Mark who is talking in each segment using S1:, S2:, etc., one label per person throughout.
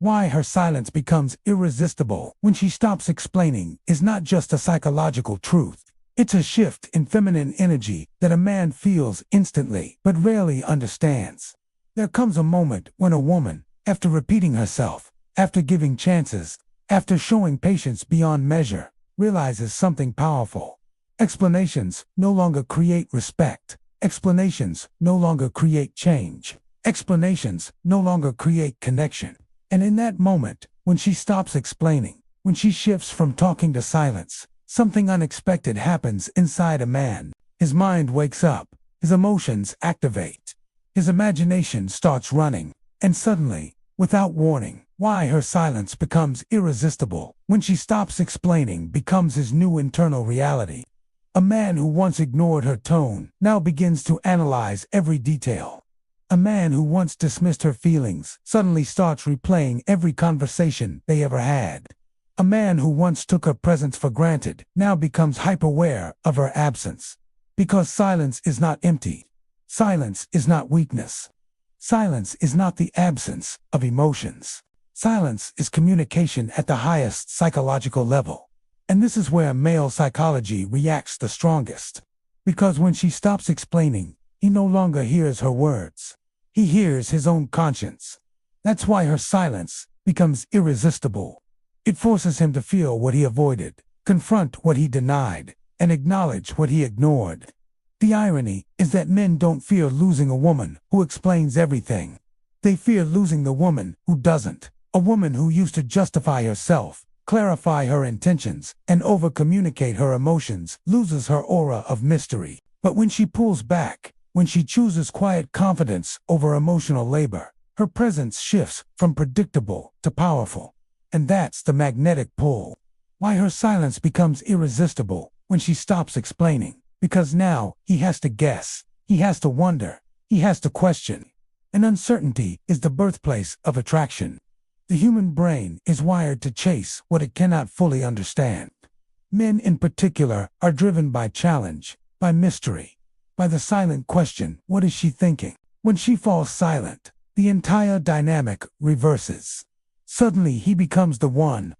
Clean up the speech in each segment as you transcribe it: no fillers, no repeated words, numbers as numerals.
S1: Why her silence becomes irresistible when she stops explaining is not just a psychological truth. It's a shift in feminine energy that a man feels instantly but rarely understands. There comes a moment when a woman, after repeating herself, after giving chances, after showing patience beyond measure, realizes something powerful. Explanations no longer create respect. Explanations no longer create change. Explanations no longer create connection. And in that moment, when she stops explaining, when she shifts from talking to silence, something unexpected happens inside a man. His mind wakes up, his emotions activate, his imagination starts running, and suddenly, without warning, why her silence becomes irresistible when she stops explaining becomes his new internal reality. A man who once ignored her tone now begins to analyze every detail. A man who once dismissed her feelings suddenly starts replaying every conversation they ever had. A man who once took her presence for granted now becomes hyper-aware of her absence. Because silence is not empty. Silence is not weakness. Silence is not the absence of emotions. Silence is communication at the highest psychological level. And this is where male psychology reacts the strongest. Because when she stops explaining, he no longer hears her words. He hears his own conscience. That's why her silence becomes irresistible. It forces him to feel what he avoided, confront what he denied, and acknowledge what he ignored. The irony is that men don't fear losing a woman who explains everything. They fear losing the woman who doesn't. A woman who used to justify herself, clarify her intentions, and over-communicate her emotions loses her aura of mystery. But when she pulls back, when she chooses quiet confidence over emotional labor, her presence shifts from predictable to powerful. And that's the magnetic pull. Why her silence becomes irresistible when she stops explaining. Because now he has to guess, he has to wonder, he has to question. And uncertainty is the birthplace of attraction. The human brain is wired to chase what it cannot fully understand. Men in particular are driven by challenge, by mystery, by the silent question, what is she thinking? When she falls silent, the entire dynamic reverses. Suddenly he becomes the one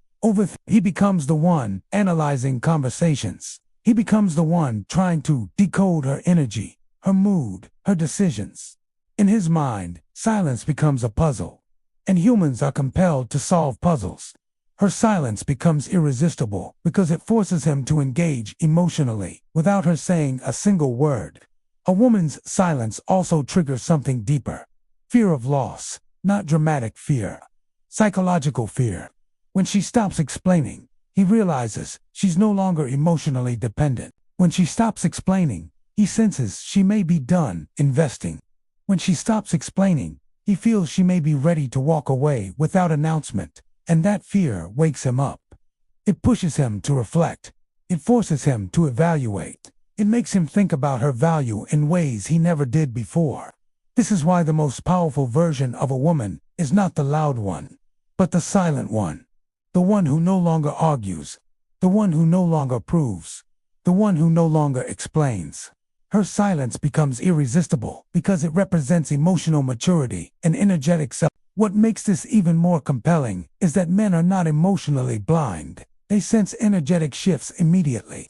S1: analyzing conversations. He becomes the one trying to decode her energy, her mood, her decisions. In his mind, silence becomes a puzzle. And humans are compelled to solve puzzles. Her silence becomes irresistible because it forces him to engage emotionally without her saying a single word. A woman's silence also triggers something deeper. Fear of loss, not dramatic fear. Psychological fear. When she stops explaining, he realizes she's no longer emotionally dependent. When she stops explaining, he senses she may be done investing. When she stops explaining, he feels she may be ready to walk away without announcement, and that fear wakes him up. It pushes him to reflect. It forces him to evaluate. It makes him think about her value in ways he never did before. This is why the most powerful version of a woman is not the loud one, but the silent one. The one who no longer argues. The one who no longer proves. The one who no longer explains. Her silence becomes irresistible because it represents emotional maturity and energetic self. What makes this even more compelling is that men are not emotionally blind. They sense energetic shifts immediately.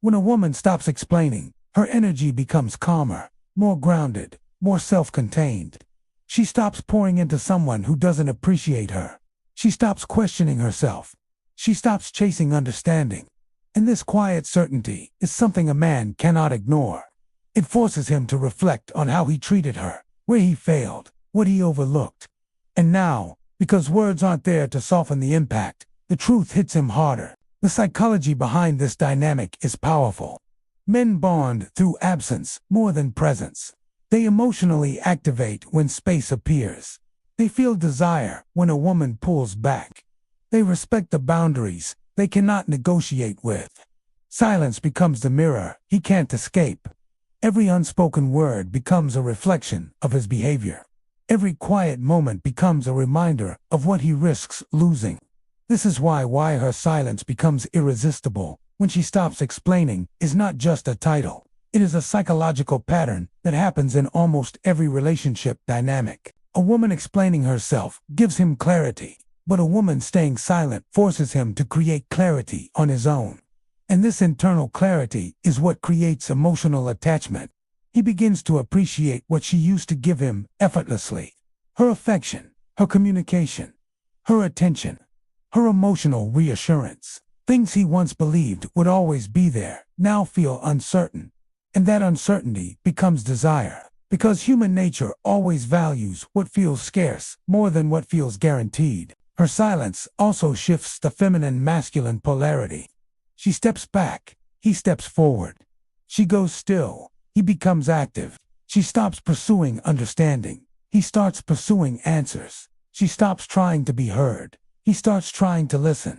S1: When a woman stops explaining, her energy becomes calmer, more grounded, more self-contained. She stops pouring into someone who doesn't appreciate her. She stops questioning herself. She stops chasing understanding. And this quiet certainty is something a man cannot ignore. It forces him to reflect on how he treated her, where he failed, what he overlooked. And now, because words aren't there to soften the impact, the truth hits him harder. The psychology behind this dynamic is powerful. Men bond through absence more than presence. They emotionally activate when space appears. They feel desire when a woman pulls back. They respect the boundaries they cannot negotiate with. Silence becomes the mirror he can't escape. Every unspoken word becomes a reflection of his behavior. Every quiet moment becomes a reminder of what he risks losing. This is why her silence becomes irresistible when she stops explaining is not just a title. It is a psychological pattern that happens in almost every relationship dynamic. A woman explaining herself gives him clarity. But a woman staying silent forces him to create clarity on his own. And this internal clarity is what creates emotional attachment. He begins to appreciate what she used to give him effortlessly. Her affection, her communication, her attention, her emotional reassurance. Things he once believed would always be there now feel uncertain. And that uncertainty becomes desire. Because human nature always values what feels scarce more than what feels guaranteed. Her silence also shifts the feminine-masculine polarity. She steps back, he steps forward. She goes still, he becomes active. She stops pursuing understanding. He starts pursuing answers. She stops trying to be heard. He starts trying to listen.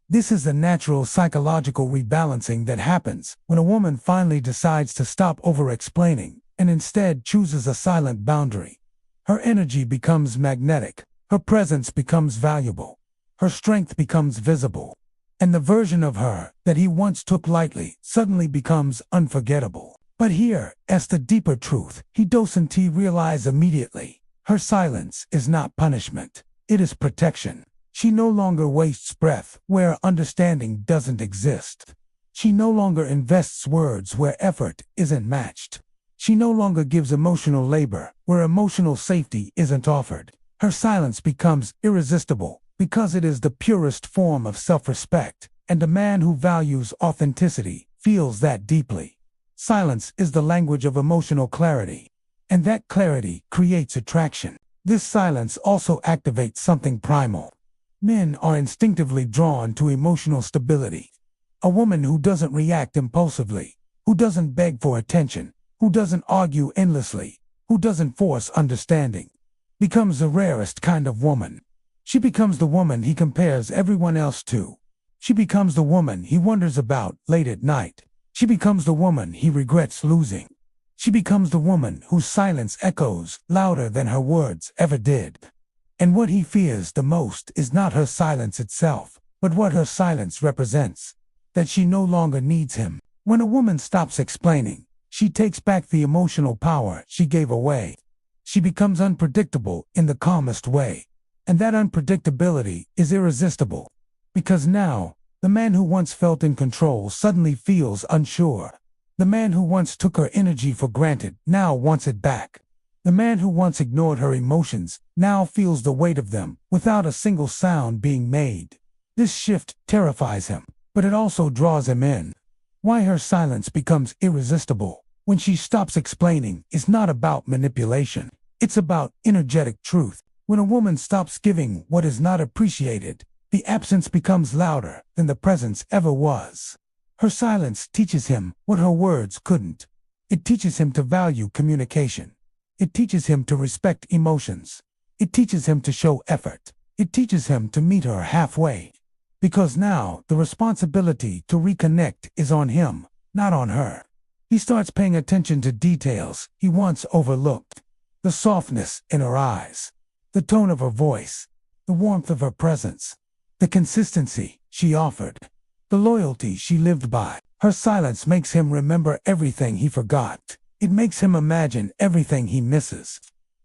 S1: This is the natural psychological rebalancing that happens when a woman finally decides to stop over-explaining and instead chooses a silent boundary. Her energy becomes magnetic. Her presence becomes valuable. Her strength becomes visible. And the version of her that he once took lightly suddenly becomes unforgettable. But here, as the deeper truth, he doesn't realize immediately. Her silence is not punishment. It is protection. She no longer wastes breath where understanding doesn't exist. She no longer invests words where effort isn't matched. She no longer gives emotional labor where emotional safety isn't offered. Her silence becomes irresistible because it is the purest form of self-respect, and a man who values authenticity feels that deeply. Silence is the language of emotional clarity, and that clarity creates attraction. This silence also activates something primal. Men are instinctively drawn to emotional stability. A woman who doesn't react impulsively, who doesn't beg for attention, who doesn't argue endlessly, who doesn't force understanding, becomes the rarest kind of woman. She becomes the woman he compares everyone else to. She becomes the woman he wonders about late at night. She becomes the woman he regrets losing. She becomes the woman whose silence echoes louder than her words ever did. And what he fears the most is not her silence itself, but what her silence represents. That she no longer needs him. When a woman stops explaining, she takes back the emotional power she gave away. She becomes unpredictable in the calmest way. And that unpredictability is irresistible. Because now, the man who once felt in control suddenly feels unsure. The man who once took her energy for granted now wants it back. The man who once ignored her emotions now feels the weight of them without a single sound being made. This shift terrifies him, but it also draws him in. Why her silence becomes irresistible when she stops explaining is not about manipulation. It's about energetic truth. When a woman stops giving what is not appreciated, the absence becomes louder than the presence ever was. Her silence teaches him what her words couldn't. It teaches him to value communication. It teaches him to respect emotions. It teaches him to show effort. It teaches him to meet her halfway. Because now the responsibility to reconnect is on him, not on her. He starts paying attention to details he once overlooked. The softness in her eyes, the tone of her voice, the warmth of her presence, the consistency she offered, the loyalty she lived by. Her silence makes him remember everything he forgot. It makes him imagine everything he misses.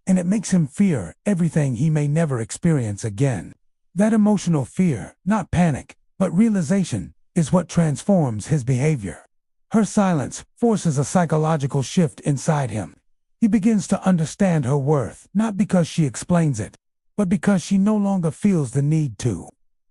S1: And it makes him fear everything he may never experience again. That emotional fear, not panic, but realization, is what transforms his behavior. Her silence forces a psychological shift inside him. He begins to understand her worth, not because she explains it, but because she no longer feels the need to.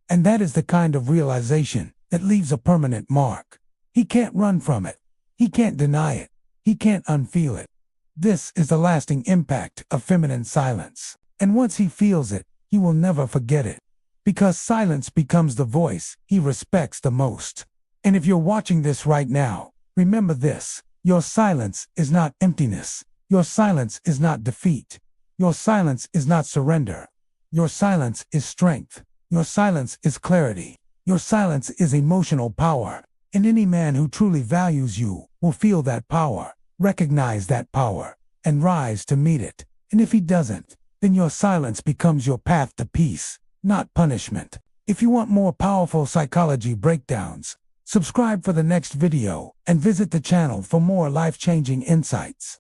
S1: And that is the kind of realization that leaves a permanent mark. He can't run from it. He can't deny it. He can't unfeel it. This is the lasting impact of feminine silence. And once he feels it, he will never forget it. Because silence becomes the voice he respects the most. And if you're watching this right now, remember this: your silence is not emptiness. Your silence is not defeat. Your silence is not surrender. Your silence is strength. Your silence is clarity. Your silence is emotional power. And any man who truly values you will feel that power, recognize that power, and rise to meet it. And if he doesn't, then your silence becomes your path to peace, not punishment. If you want more powerful psychology breakdowns, subscribe for the next video and visit the channel for more life-changing insights.